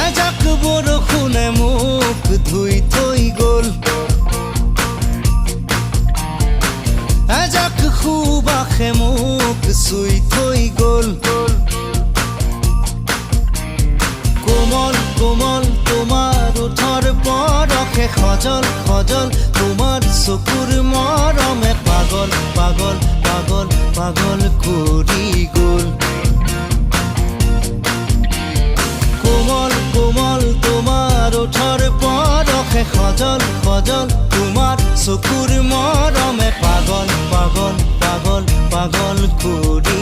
এজাক বৰষুণে মোক ধুই থৈ গ'ল, এজাক সুবাসে মোক চুই থৈ গ'ল। কোমল কোমল তোমাৰ ওঠৰ পৰশে সজল সজল তোমাৰ চকুৰ মৰমে পাগল পাগল পাগল পাগল কৰি গ'ল। কোমল কোমল তোমাৰ ওঠৰ পৰশে সজল সজল তোমাৰ চকুৰ মৰমে পাগল পাগল পাগল পাগল কৰি